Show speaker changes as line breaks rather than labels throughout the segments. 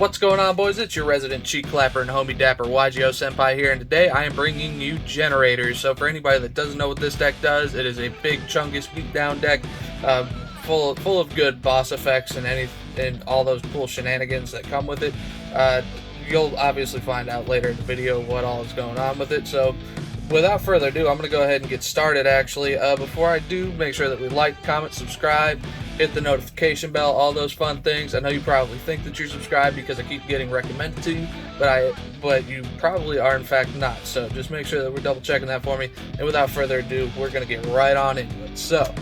What's going on, boys? It's your resident cheek clapper and homie dapper YGO Senpai here, and today I am bringing you Generators. So for anybody that doesn't know what this deck does, it is a big chungus beatdown deck, full of good boss effects and all those cool shenanigans that come with it. You'll obviously find out later in the video what all is going on with it. So without further ado, I'm going to go ahead and get started. Actually, before I do, make sure that we like, comment, subscribe, hit the notification bell, all those fun things. I know you probably think that you're subscribed because I keep getting recommended to you, but you probably are in fact not. So just make sure that we're double checking that for me. And without further ado, we're going to get right on into it. So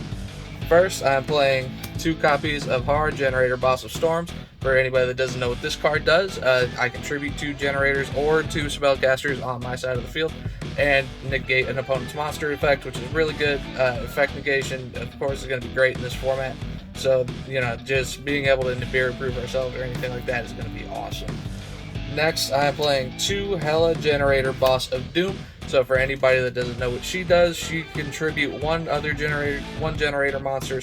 first, I'm playing 2 copies of Hard Generator Boss of Storms. For anybody that doesn't know what this card does, I contribute 2 generators or 2 spellcasters on my side of the field and negate an opponent's monster effect, which is really good. Effect negation, of course, is going to be great in this format. So, you know, just being able to Nibiru proof ourselves or anything like that is going to be awesome. Next, I'm playing 2 Hela Generator Boss of Doom. So for anybody that doesn't know what she does, she contribute one generator monster,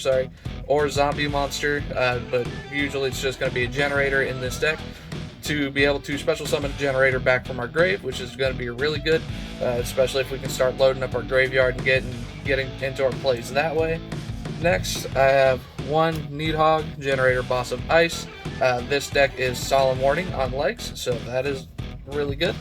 or zombie monster, but usually it's just going to be a generator in this deck, to be able to special summon a generator back from our grave, which is going to be really good, especially if we can start loading up our graveyard and getting into our plays that way. Next, I have 1 Needhog Generator Boss of Ice. This deck is Solemn Warning on legs, so that is really good.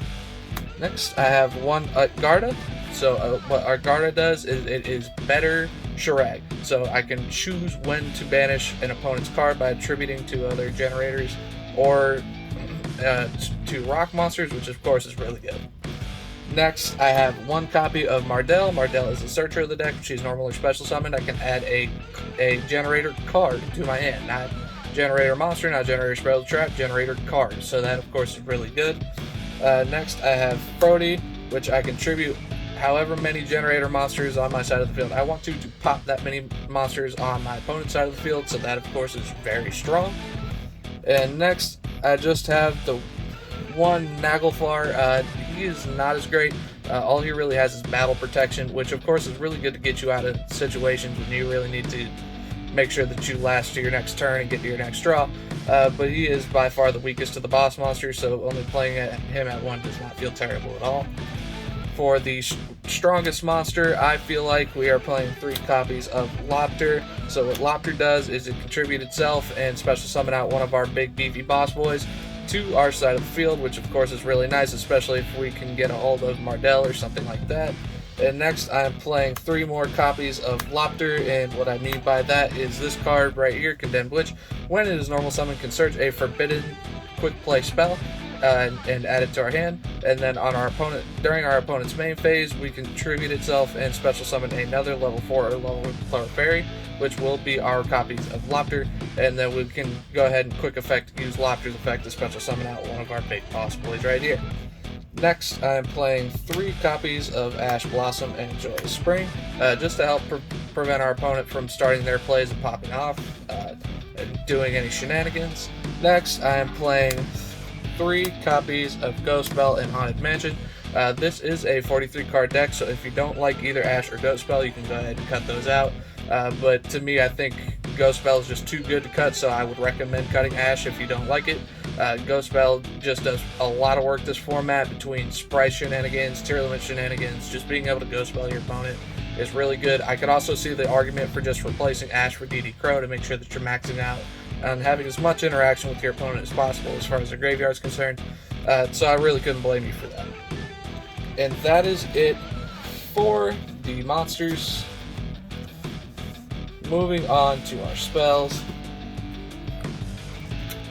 Next, I have 1 Utgarda. So what Utgarda does is it is better Shirag. So I can choose when to banish an opponent's card by attributing to other generators or to rock monsters, which of course is really good. Next, I have 1 copy of Mardell. Mardell is the searcher of the deck. She's normally special summoned. I can add a generator card to my hand. Not generator monster, not generator spell trap, generator card. So that of course is really good. Next, I have Frody, which I contribute however many generator monsters on my side of the field I want to pop that many monsters on my opponent's side of the field, so that of course is very strong. And next, I just have the 1 Naglfar. He is not as great. All he really has is battle protection, which of course is really good to get you out of situations when you really need to make sure that you last to your next turn and get to your next draw. But he is by far the weakest of the boss monsters, so only playing him at 1 does not feel terrible at all. For the strongest monster, I feel like we are playing 3 copies of Lopter. So what Lopter does is it contributes itself and special summon out one of our big beefy boss boys to our side of the field, which of course is really nice, especially if we can get a hold of Mardell or something like that. And next, I'm playing 3 more copies of Lopter, and what I mean by that is this card right here, Condemned Witch. When it is normal summon, can search a forbidden quick play spell and add it to our hand, and then during our opponent's main phase, we contribute itself and special summon another level 4 or level 4 fairy, which will be our copies of Lopter, and then we can go ahead and quick effect use Lopter's effect to special summon out one of our big boss boys right here. Next, I'm playing 3 copies of Ash Blossom and Joyous Spring, just to help prevent our opponent from starting their plays and popping off and doing any shenanigans. Next, I'm playing 3 copies of Ghostspell and Haunted Mansion. This is a 43 card deck, so if you don't like either Ash or Ghostspell, you can go ahead and cut those out. But to me, I think Ghostspell is just too good to cut, so I would recommend cutting Ash if you don't like it. Ghostspell just does a lot of work this format between sprite shenanigans, tier limit shenanigans. Just being able to Ghostspell your opponent is really good. I could also see the argument for just replacing Ash for DD Crow to make sure that you're maxing out and having as much interaction with your opponent as possible as far as the graveyard is concerned. So I really couldn't blame you for that. And that is it for the monsters. Moving on to our spells.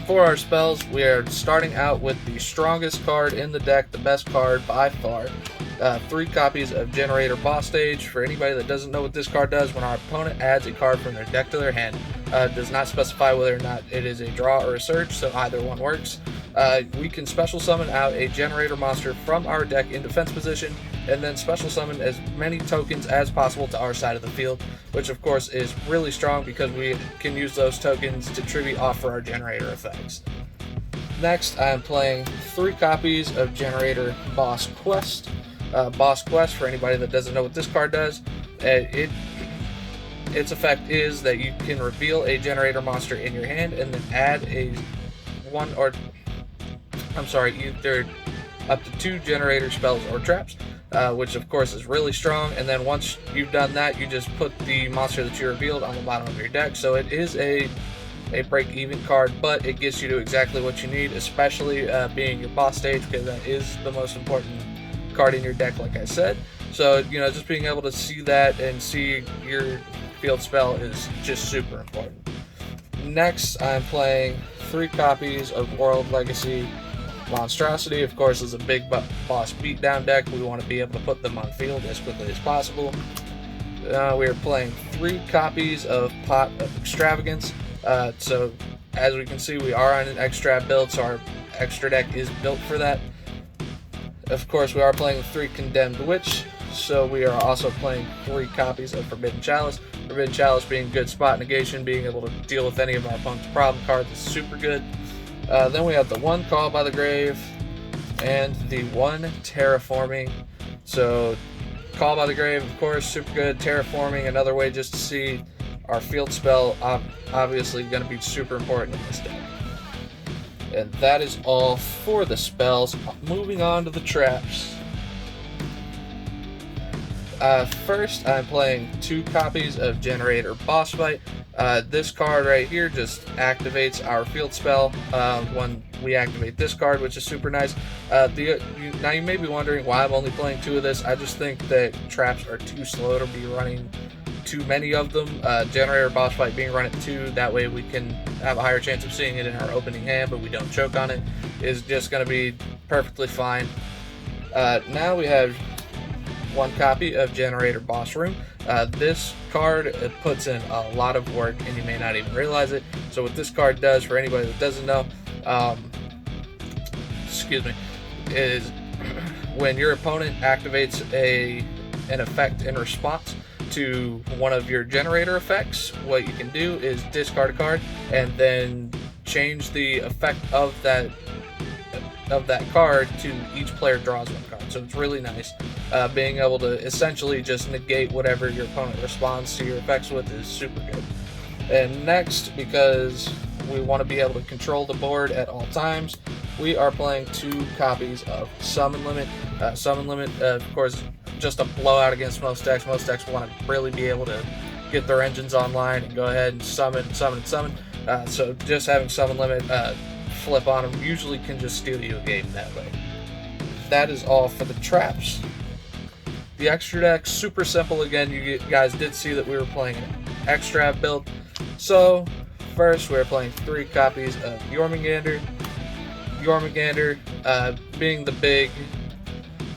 For our spells, we are starting out with the strongest card in the deck, the best card by far. 3 copies of Generator Boss Stage. For anybody that doesn't know what this card does, when our opponent adds a card from their deck to their hand, does not specify whether or not it is a draw or a search, so either one works. We can special summon out a generator monster from our deck in defense position, and then special summon as many tokens as possible to our side of the field, which of course is really strong because we can use those tokens to tribute off for our generator effects. Next, I'm playing 3 copies of Generator Boss Quest. Boss Quest, for anybody that doesn't know what this card does, its effect is that you can reveal a generator monster in your hand and then add a 1 or I'm sorry, either up to 2 generator spells or traps, which of course is really strong. And then once you've done that, you just put the monster that you revealed on the bottom of your deck. So it is a break-even card, but it gets you to exactly what you need, especially being your boss stage, because that is the most important card in your deck, like I said. So, you know, just being able to see that and see your field spell is just super important. Next, I'm playing 3 copies of World Legacy Monstrosity. Of course, is a big boss beatdown deck. We want to be able to put them on field as quickly as possible. We are playing 3 copies of Pot of Extravagance. So, as we can see, we are on an extra build, so our extra deck is built for that. Of course, we are playing 3 Condemned Witch, so we are also playing 3 copies of Forbidden Chalice. Forbidden Chalice being good spot negation, being able to deal with any of our opponent's problem cards is super good. Then we have the 1 Call by the Grave and the 1 Terraforming. So Call by the Grave, of course, super good. Terraforming, another way just to see our field spell, obviously going to be super important in this deck. And that is all for the spells. Moving on to the traps. First, I'm playing 2 copies of Generator Boss Fight. This card right here just activates our field spell when we activate this card, which is super nice. Now you may be wondering why I'm only playing 2 of this. I just think that traps are too slow to be running too many of them. Generator Boss Fight being run at 2, that way we can have a higher chance of seeing it in our opening hand, but we don't choke on it, is just going to be perfectly fine. Now we have 1 copy of Generator Boss Room. This card puts in a lot of work, and you may not even realize it. So what this card does, for anybody that doesn't know, is when your opponent activates an effect in response to one of your generator effects, what you can do is discard a card and then change the effect of that card to each player draws 1 card. So it's really nice. Being able to essentially just negate whatever your opponent responds to your effects with is super good. And next, because we want to be able to control the board at all times, we are playing 2 copies of Summon Limit. Summon Limit, of course, just a blowout against most decks. Most decks want to really be able to get their engines online and go ahead and summon. So just having Summon Limit flip on them usually can just steal you a game that way. That is all for the traps. The extra deck, super simple. Again, you guys did see that we were playing an extra build. So first we're playing 3 copies of Jormungandr. Jormungandr being the big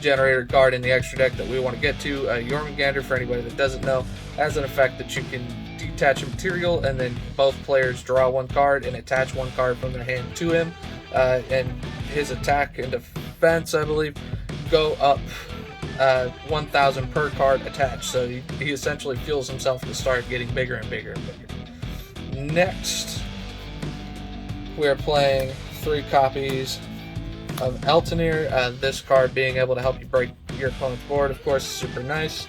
generator card in the extra deck that we want to get to. Jormungandr, for anybody that doesn't know, has an effect that you can detach a material and then both players draw 1 card and attach 1 card from their hand to him. And his attack and defense, I believe, go up 1,000 per card attached. So he essentially fuels himself to start getting bigger and bigger and bigger. Next, we're playing 3 copies of Eltanir. This card being able to help you break your opponent's board, of course, is super nice.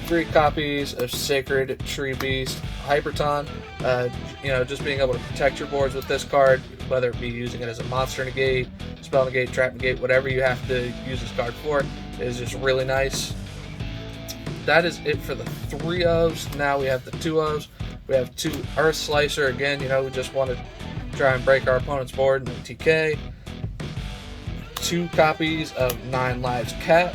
3 copies of Sacred Tree Beast Hyperton. Just being able to protect your boards with this card, whether it be using it as a monster negate, spell negate, trap negate, whatever you have to use this card for, is just really nice. That is it for the 3 ofs. Now we have the 2 ofs. We have 2 Earth Slicer. Again, we just want to try and break our opponent's board in TK. 2 copies of 9 Lives Cat.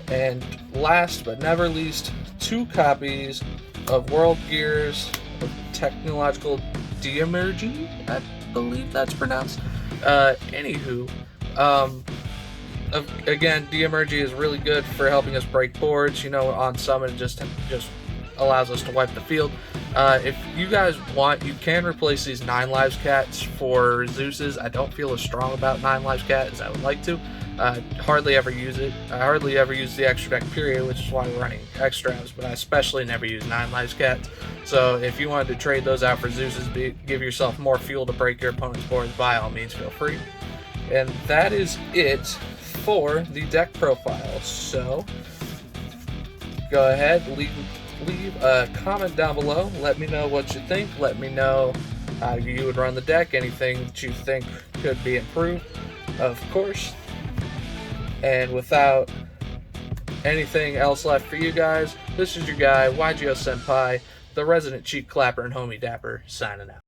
And last but never least, 2 copies of World Gears of Technological Deemergy, I believe that's pronounced. Anywho, again, Deemergy is really good for helping us break boards. On summon, just allows us to wipe the field. If you guys want, you can replace these 9 Lives Cats for Zeus's. I don't feel as strong about 9 Lives Cat as I would like to. Hardly ever use it. I hardly ever use the extra deck period, which is why we're running extras, but I especially never use 9 Lives Cats. So if you wanted to trade those out for Zeus's, give yourself more fuel to break your opponent's boards, by all means, feel free. And that is it for the deck profile. So go ahead, leave a comment down below. Let me know what you think. Let me know how you would run the deck, anything that you think could be improved. of course. And without anything else left for you guys, this is your guy, YGO Senpai, the resident cheek clapper and homie dapper, signing out.